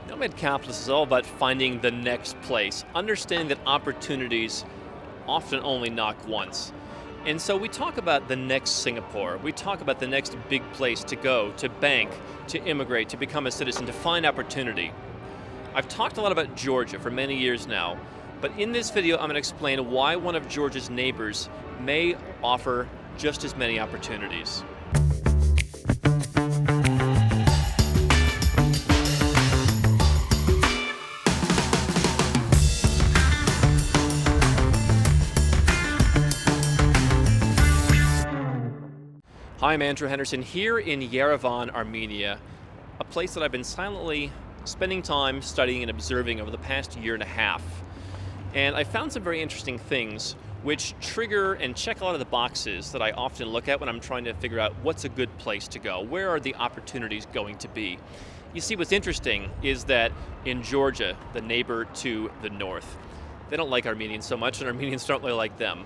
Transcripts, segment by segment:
Nomad Capitalist is all about finding the next place, understanding that opportunities often only knock once. And so we talk about the next Singapore, we talk about the next big place to go, to bank, to immigrate, to become a citizen, to find opportunity. I've talked a lot about Georgia for many years now, but in this video I'm going to explain why one of Georgia's neighbors may offer just as many opportunities. Hi, I'm Andrew Henderson here in Yerevan, Armenia, a place that I've been silently spending time studying and observing over the past year and a half. And I found some very interesting things which trigger and check a lot of the boxes that I often look at when I'm trying to figure out what's a good place to go. Where are the opportunities going to be? You see, what's interesting is that in Georgia, the neighbor to the north, they don't like Armenians so much, and Armenians don't really like them.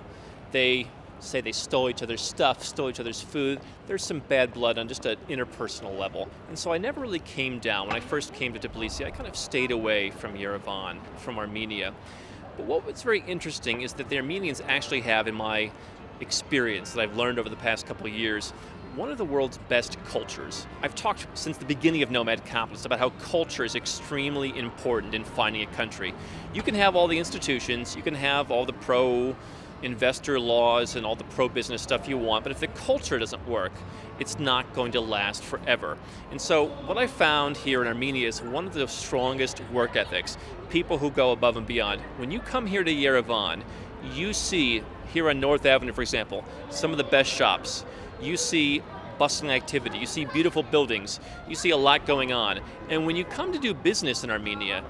They say they stole each other's stuff, stole each other's food. There's some bad blood on just an interpersonal level. And so I never really came down. When I first came to Tbilisi, I kind of stayed away from Yerevan, from Armenia. But what was very interesting is that the Armenians actually have, in my experience that I've learned over the past couple of years, one of the world's best cultures. I've talked since the beginning of Nomad Capitalist about how culture is extremely important in finding a country. You can have all the institutions, you can have all the pro-investor laws and all the pro-business stuff you want, but if the culture doesn't work, it's not going to last forever. And so what I found here in Armenia is one of the strongest work ethics, people who go above and beyond. When you come here to Yerevan, you see, here on North Avenue, for example, some of the best shops. You see bustling activity, you see beautiful buildings, you see a lot going on. And when you come to do business in Armenia,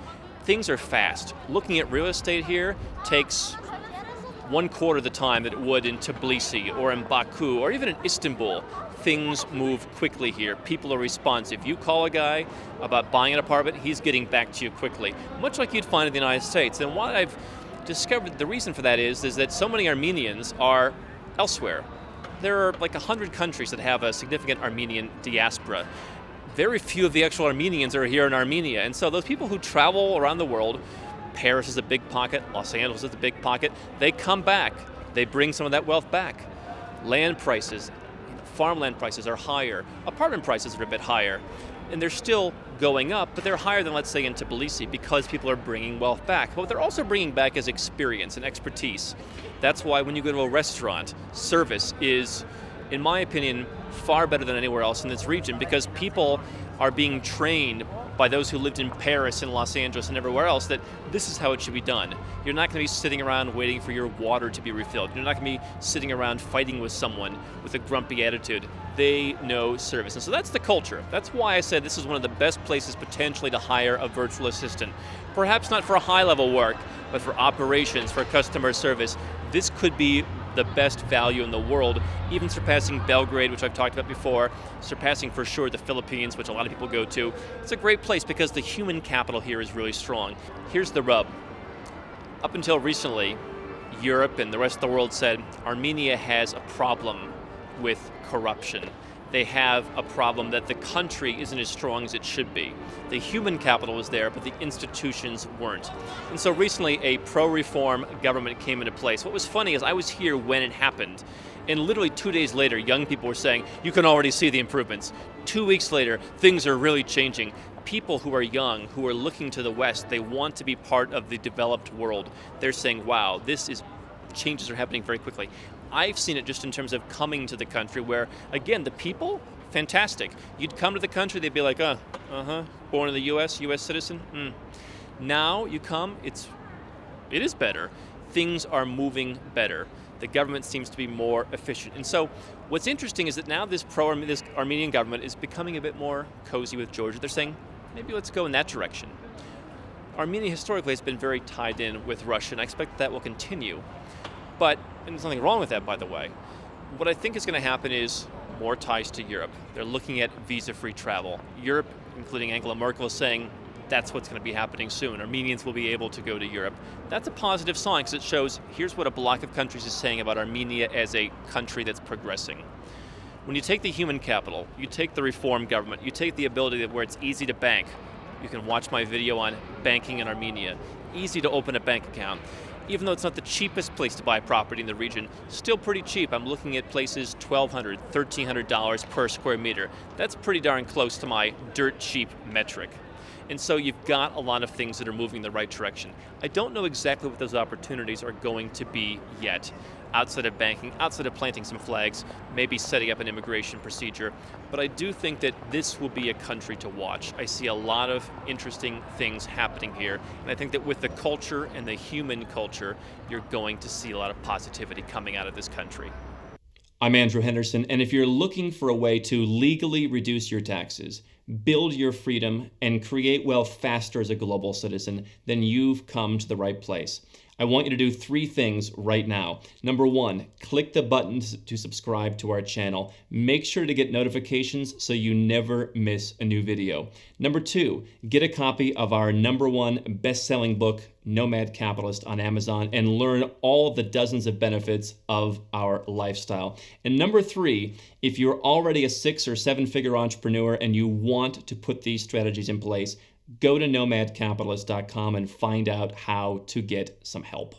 things are fast. Looking at real estate here takes 1/4 the time that it would in Tbilisi or in Baku or even in Istanbul. Things move quickly here. People are responsive. You call a guy about buying an apartment, he's getting back to you quickly, much like you'd find in the United States. And what I've discovered, the reason for that is that so many Armenians are elsewhere. There are like 100 countries that have a significant Armenian diaspora. Very few of the actual Armenians are here in Armenia. And so those people who travel around the world, Paris is a big pocket, Los Angeles is a big pocket, they come back. They bring some of that wealth back. Land prices, farmland prices are higher. Apartment prices are a bit higher. And they're still going up, but they're higher than, let's say, in Tbilisi because people are bringing wealth back. But what they're also bringing back is experience and expertise. That's why when you go to a restaurant, service is, in my opinion, far better than anywhere else in this region because people are being trained by those who lived in Paris and Los Angeles and everywhere else that this is how it should be done. You're not going to be sitting around waiting for your water to be refilled. You're not going to be sitting around fighting with someone with a grumpy attitude. They know service. And so that's the culture. That's why I said this is one of the best places potentially to hire a virtual assistant. Perhaps not for high-level work, but for operations, for customer service. This could be the best value in the world, even surpassing Belgrade, which I've talked about before, surpassing for sure the Philippines, which a lot of people go to. It's a great place because the human capital here is really strong. Here's the rub. Up until recently, Europe and the rest of the world said Armenia has a problem with corruption. They have a problem that the country isn't as strong as it should be. The human capital was there, but the institutions weren't. And so recently a pro-reform government came into place. What was funny is I was here when it happened, and literally 2 days later, young people were saying, you can already see the improvements. 2 weeks later, things are really changing. People who are young, who are looking to the West, they want to be part of the developed world. They're saying, wow, changes are happening very quickly. I've seen it just in terms of coming to the country where, again, the people, fantastic. You'd come to the country, they'd be like, born in the US citizen. Now you come, it is better. Things are moving better. The government seems to be more efficient. And so what's interesting is that now this Armenian government is becoming a bit more cozy with Georgia. They're saying, maybe let's go in that direction. Armenia historically has been very tied in with Russia, and I expect that will continue. But, and there's nothing wrong with that, by the way, what I think is going to happen is more ties to Europe. They're looking at visa-free travel. Europe, including Angela Merkel, is saying that's what's going to be happening soon. Armenians will be able to go to Europe. That's a positive sign because it shows here's what a block of countries is saying about Armenia as a country that's progressing. When you take the human capital, you take the reform government, you take the ability where it's easy to bank, You can watch my video on banking in Armenia. Easy to open a bank account. Even though it's not the cheapest place to buy property in the region, still pretty cheap. I'm looking at places $1,200, $1,300 per square meter. That's pretty darn close to my dirt cheap metric. And so you've got a lot of things that are moving in the right direction. I don't know exactly what those opportunities are going to be yet. Outside of banking, outside of planting some flags, maybe setting up an immigration procedure. But I do think that this will be a country to watch. I see a lot of interesting things happening here. And I think that with the culture and the human culture, you're going to see a lot of positivity coming out of this country. I'm Andrew Henderson, and if you're looking for a way to legally reduce your taxes, build your freedom, and create wealth faster as a global citizen, then you've come to the right place. I want you to do 3 things right now. Number 1, click the button to subscribe to our channel. Make sure to get notifications so you never miss a new video. Number 2, get a copy of our #1 best-selling book, Nomad Capitalist, on Amazon and learn all the dozens of benefits of our lifestyle. And number 3, if you're already a 6 or 7-figure entrepreneur and you want to put these strategies in place, go to nomadcapitalist.com and find out how to get some help.